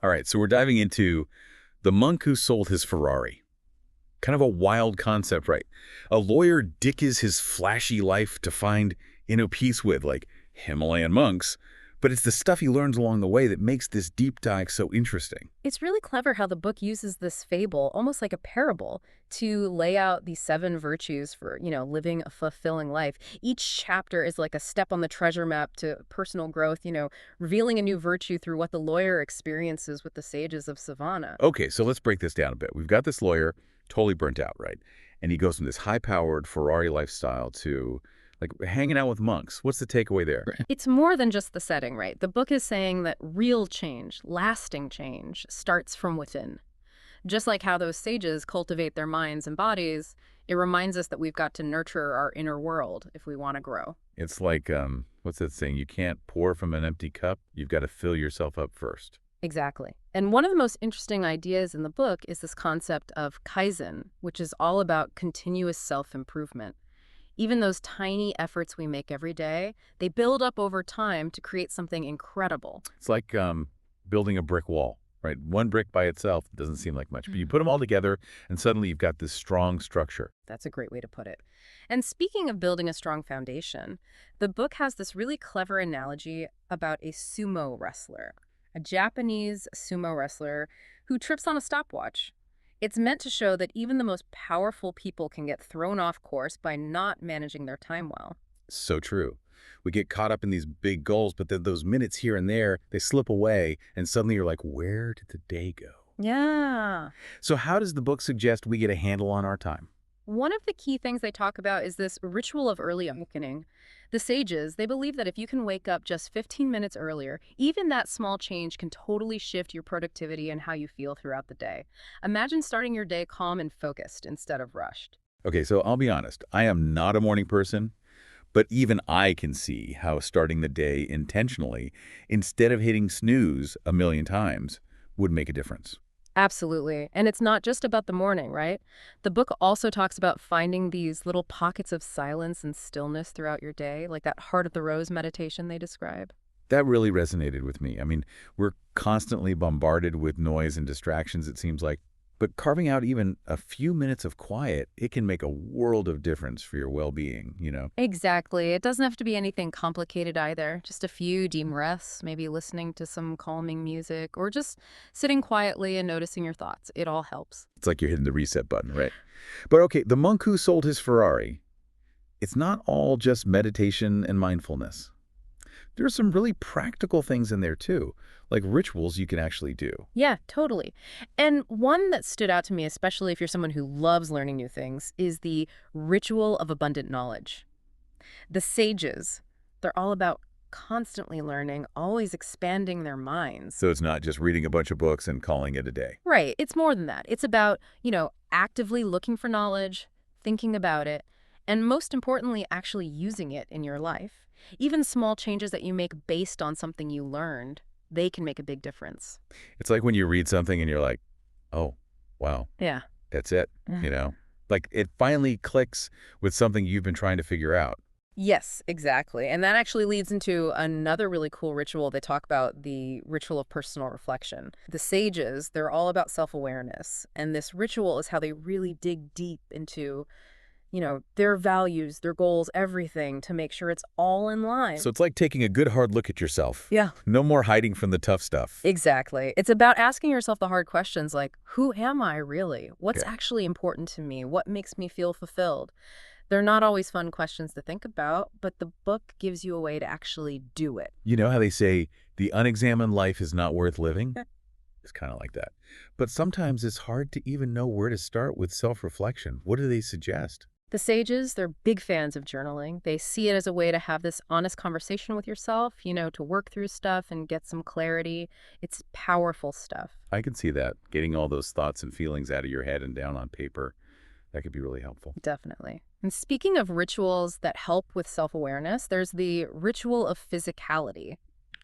All right, so we're diving into the monk who sold his Ferrari. Kind of a wild concept, right? A lawyer ditches his flashy life to find inner peace with, like Himalayan monks, but it's the stuff he learns along the way that makes this deep dive so interesting. It's really clever how the book uses this fable, almost like a parable, to lay out the 7 virtues for, living a fulfilling life. Each chapter is like a step on the treasure map to personal growth, revealing a new virtue through what the lawyer experiences with the sages of Savannah. Okay, so let's break this down a bit. We've got this lawyer totally burnt out, right? And he goes from this high-powered Ferrari lifestyle to like hanging out with monks. What's the takeaway there? It's more than just the setting, right? The book is saying that real change, lasting change, starts from within. Just like how those sages cultivate their minds and bodies, it reminds us that we've got to nurture our inner world if we want to grow. It's like, what's that saying? You can't pour from an empty cup. You've got to fill yourself up first. Exactly. And one of the most interesting ideas in the book is this concept of kaizen, which is all about continuous self-improvement. Even those tiny efforts we make every day, they build up over time to create something incredible. It's like building a brick wall, right? One brick by itself doesn't seem like much, but you put them all together and suddenly you've got this strong structure. That's a great way to put it. And speaking of building a strong foundation, the book has this really clever analogy about a sumo wrestler, a Japanese sumo wrestler who trips on a stopwatch. It's meant to show that even the most powerful people can get thrown off course by not managing their time well. So true. We get caught up in these big goals, but then those minutes here and there, they slip away, and suddenly you're like, where did the day go? Yeah. So how does the book suggest we get a handle on our time? One of the key things they talk about is this ritual of early awakening. The sages, they believe that if you can wake up just 15 minutes earlier, even that small change can totally shift your productivity and how you feel throughout the day. Imagine starting your day calm and focused instead of rushed. Okay, so I'll be honest. I am not a morning person, but even I can see how starting the day intentionally, instead of hitting snooze a million times, would make a difference. Absolutely. And it's not just about the morning, right? The book also talks about finding these little pockets of silence and stillness throughout your day, like that heart of the rose meditation they describe. That really resonated with me. I mean, we're constantly bombarded with noise and distractions, it seems like. But carving out even a few minutes of quiet, it can make a world of difference for your well-being. Exactly. It doesn't have to be anything complicated either. Just a few deep breaths, maybe listening to some calming music, or just sitting quietly and noticing your thoughts. It all helps. It's like you're hitting the reset button, right? But okay, the monk who sold his Ferrari, it's not all just meditation and mindfulness. There's some really practical things in there too, like rituals you can actually do. Yeah, totally. And one that stood out to me, especially if you're someone who loves learning new things, is the ritual of abundant knowledge. The sages, they're all about constantly learning, always expanding their minds. So it's not just reading a bunch of books and calling it a day. Right. It's more than that. It's about, actively looking for knowledge, thinking about it, and most importantly, actually using it in your life. Even small changes that you make based on something you learned, they can make a big difference. It's like when you read something and you're like, oh, wow, Yeah. that's it, Like it finally clicks with something you've been trying to figure out. Yes, exactly. And that actually leads into another really cool ritual. They talk about the ritual of personal reflection. The sages, they're all about self-awareness. And this ritual is how they really dig deep into their values, their goals, everything to make sure it's all in line. So it's like taking a good hard look at yourself. Yeah. No more hiding from the tough stuff. Exactly. It's about asking yourself the hard questions like, who am I really? What's Okay. actually important to me? What makes me feel fulfilled? They're not always fun questions to think about, but the book gives you a way to actually do it. You know how they say the unexamined life is not worth living? It's kind of like that. But sometimes it's hard to even know where to start with self-reflection. What do they suggest? The sages, they're big fans of journaling. They see it as a way to have this honest conversation with yourself, to work through stuff and get some clarity. It's powerful stuff. I can see that. Getting all those thoughts and feelings out of your head and down on paper, that could be really helpful. Definitely. And speaking of rituals that help with self-awareness, there's the ritual of physicality.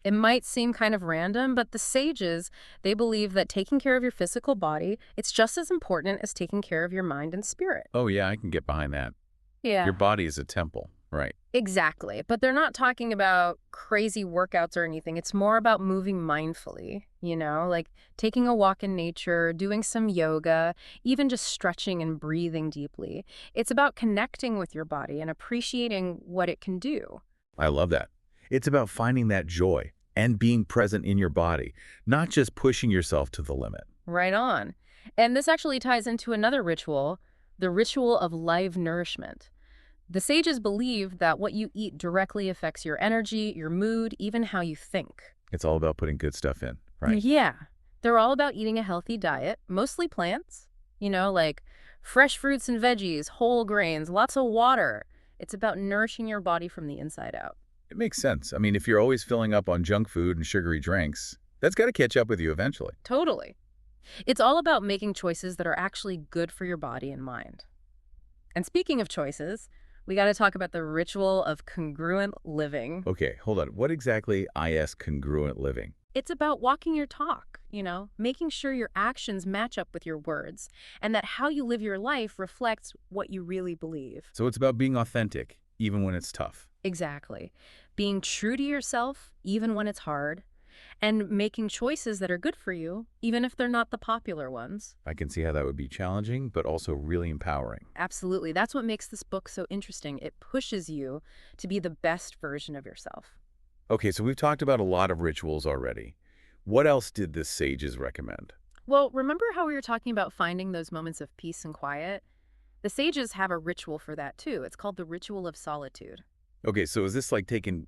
It might seem kind of random, but the sages, they believe that taking care of your physical body, it's just as important as taking care of your mind and spirit. Oh, yeah, I can get behind that. Yeah. Your body is a temple, Right. Exactly. But they're not talking about crazy workouts or anything. It's more about moving mindfully, like taking a walk in nature, doing some yoga, even just stretching and breathing deeply. It's about connecting with your body and appreciating what it can do. I love that. It's about finding that joy and being present in your body, not just pushing yourself to the limit. Right on. And this actually ties into another ritual, the ritual of live nourishment. The sages believe that what you eat directly affects your energy, your mood, even how you think. It's all about putting good stuff in, right? Yeah. They're all about eating a healthy diet, mostly plants, like fresh fruits and veggies, whole grains, lots of water. It's about nourishing your body from the inside out. It makes sense. I mean, if you're always filling up on junk food and sugary drinks, that's got to catch up with you eventually. Totally. It's all about making choices that are actually good for your body and mind. And speaking of choices, we got to talk about the ritual of congruent living. Okay, hold on. What exactly is congruent living? It's about walking your talk, making sure your actions match up with your words, and that how you live your life reflects what you really believe. So it's about being authentic, even when it's tough. Exactly. Being true to yourself, even when it's hard, and making choices that are good for you, even if they're not the popular ones. I can see how that would be challenging, but also really empowering. Absolutely. That's what makes this book so interesting. It pushes you to be the best version of yourself. Okay, so we've talked about a lot of rituals already. What else did the sages recommend? Well, remember how we were talking about finding those moments of peace and quiet? The sages have a ritual for that too. It's called the ritual of solitude. Okay, so is this like taking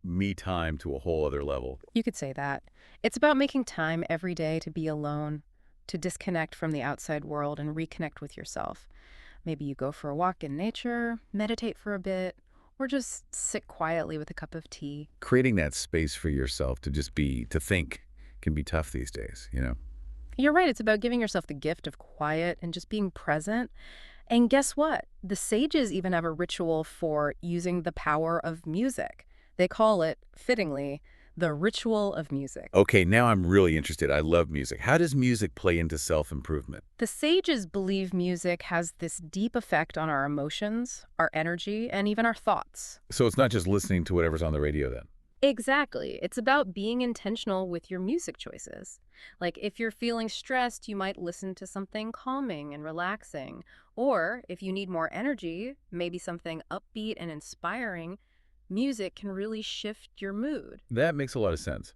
me time to a whole other level? You could say that. It's about making time every day to be alone, to disconnect from the outside world and reconnect with yourself. Maybe you go for a walk in nature, meditate for a bit, or just sit quietly with a cup of tea. Creating that space for yourself to just be, to think, can be tough these days, you know? You're right, it's about giving yourself the gift of quiet and just being present. And guess what? The sages even have a ritual for using the power of music. They call it, fittingly, the ritual of music. Okay, now I'm really interested. I love music. How does music play into self-improvement? The sages believe music has this deep effect on our emotions, our energy, and even our thoughts. So it's not just listening to whatever's on the radio then? Exactly. It's about being intentional with your music choices. Like if you're feeling stressed, you might listen to something calming and relaxing. Or if you need more energy, maybe something upbeat and inspiring, music can really shift your mood. That makes a lot of sense.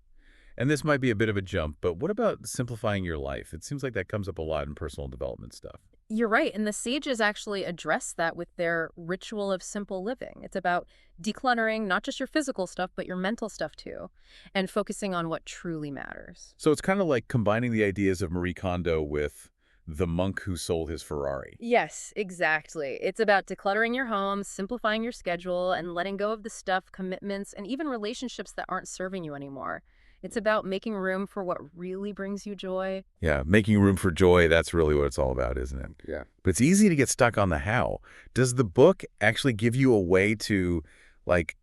And this might be a bit of a jump, but what about simplifying your life? It seems like that comes up a lot in personal development stuff. You're right, and the sages actually address that with their ritual of simple living. It's about decluttering not just your physical stuff, but your mental stuff too, and focusing on what truly matters. So it's kind of like combining the ideas of Marie Kondo with the monk who sold his Ferrari. Yes, exactly. It's about decluttering your home, simplifying your schedule, and letting go of the stuff, commitments, and even relationships that aren't serving you anymore. It's about making room for what really brings you joy. Yeah, making room for joy, that's really what it's all about, isn't it? Yeah. But it's easy to get stuck on the how. Does the book actually give you a way to, like,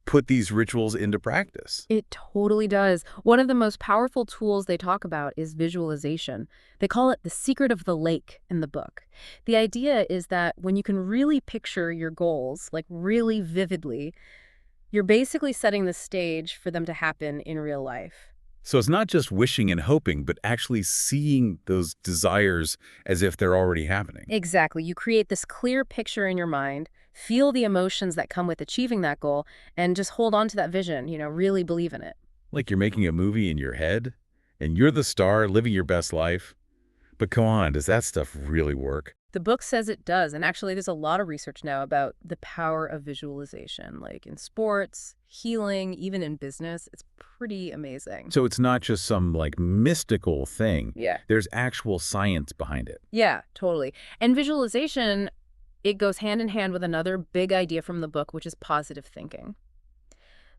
put these rituals into practice? It totally does. One of the most powerful tools they talk about is visualization. They call it the secret of the lake in the book. The idea is that when you can really picture your goals, like really vividly, you're basically setting the stage for them to happen in real life. So it's not just wishing and hoping, but actually seeing those desires as if they're already happening. Exactly. You create this clear picture in your mind, feel the emotions that come with achieving that goal, and just hold on to that vision, really believe in it. Like you're making a movie in your head, and you're the star living your best life. But come on, does that stuff really work? The book says it does, and actually there's a lot of research now about the power of visualization, like in sports, healing, even in business. It's pretty amazing. So it's not just some, like, mystical thing. Yeah. There's actual science behind it. Yeah, totally. And visualization, it goes hand in hand with another big idea from the book, which is positive thinking.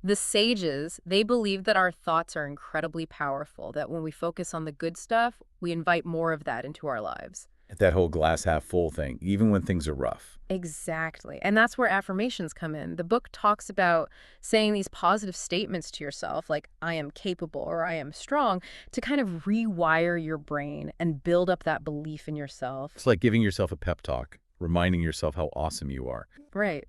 The sages, they believe that our thoughts are incredibly powerful, that when we focus on the good stuff, we invite more of that into our lives. That whole glass half full thing, even when things are rough. Exactly. And that's where affirmations come in. The book talks about saying these positive statements to yourself, like, I am capable or I am strong, to kind of rewire your brain and build up that belief in yourself. It's like giving yourself a pep talk, reminding yourself how awesome you are. Right.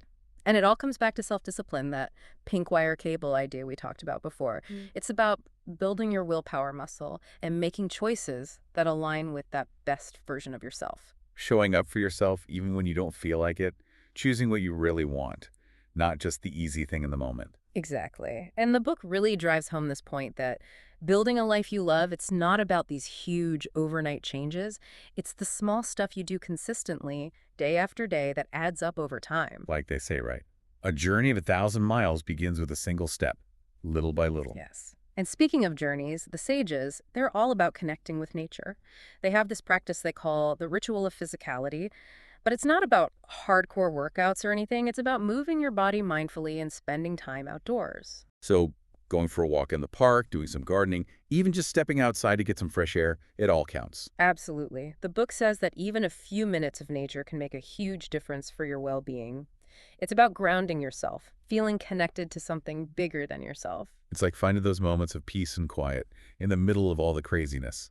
And it all comes back to self-discipline, that pink wire cable idea we talked about before. It's about building your willpower muscle and making choices that align with that best version of yourself. Showing up for yourself even when you don't feel like it, choosing what you really want, not just the easy thing in the moment. Exactly. And the book really drives home this point that building a life you love, it's not about these huge overnight changes. It's the small stuff you do consistently, day after day, that adds up over time. Like they say, right? A journey of 1,000 miles begins with a single step, little by little. Yes. And speaking of journeys, the sages, they're all about connecting with nature. They have this practice they call the ritual of physicality, but it's not about hardcore workouts or anything. It's about moving your body mindfully and spending time outdoors. So going for a walk in the park, doing some gardening, even just stepping outside to get some fresh air, it all counts. Absolutely. The book says that even a few minutes of nature can make a huge difference for your well-being. It's about grounding yourself, feeling connected to something bigger than yourself. It's like finding those moments of peace and quiet in the middle of all the craziness.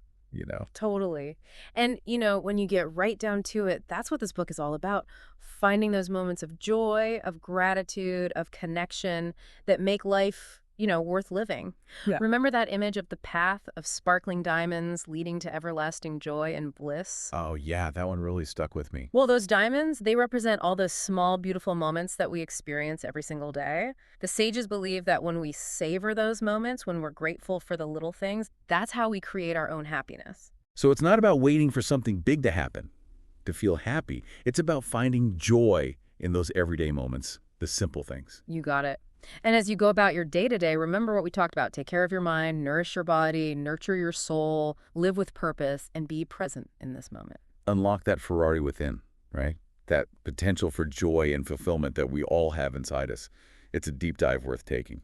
Totally. And, when you get right down to it, that's what this book is all about. Finding those moments of joy, of gratitude, of connection that make life, worth living. Yeah. Remember that image of the path of sparkling diamonds leading to everlasting joy and bliss? Oh, yeah, that one really stuck with me. Well, those diamonds, they represent all those small, beautiful moments that we experience every single day. The sages believe that when we savor those moments, when we're grateful for the little things, that's how we create our own happiness. So it's not about waiting for something big to happen to feel happy. It's about finding joy in those everyday moments, the simple things. You got it. And as you go about your day-to-day, remember what we talked about. Take care of your mind, nourish your body, nurture your soul, live with purpose, and be present in this moment. Unlock that Ferrari within, right? That potential for joy and fulfillment that we all have inside us. It's a deep dive worth taking.